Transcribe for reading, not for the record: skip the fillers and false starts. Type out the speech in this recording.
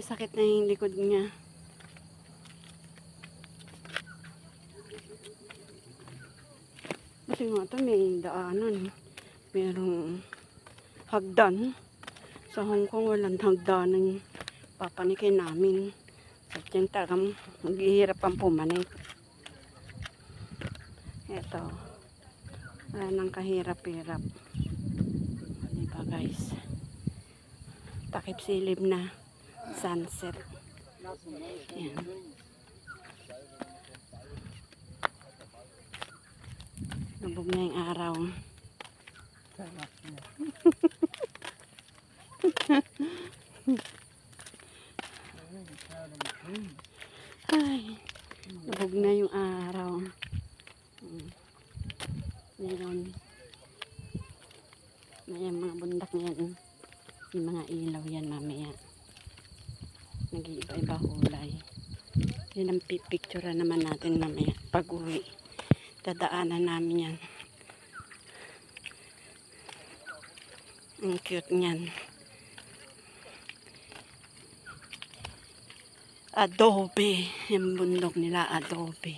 Sakit na yung likod niya. Kasi nga ito may daanan. Merong hagdan. Sa Hong Kong walang hagdanan papanikin namin. At yung tagam maghihirap ang pumanik. Ito. Wala nang kahirap-hirap. Diba guys? Takip silib na. Sunset. Ayan. Lubog na yung araw. Ay, lubog na yung araw. Meron. Ayan mga bundak yan. Yung mga ilaw yan mamaya. Nag-iiba-iba kulay. Yan ang pipicture naman natin mamaya pag uwi. Dadaanan namin yan. Ang cute niyan. Adobe. Yung bundok nila, adobe.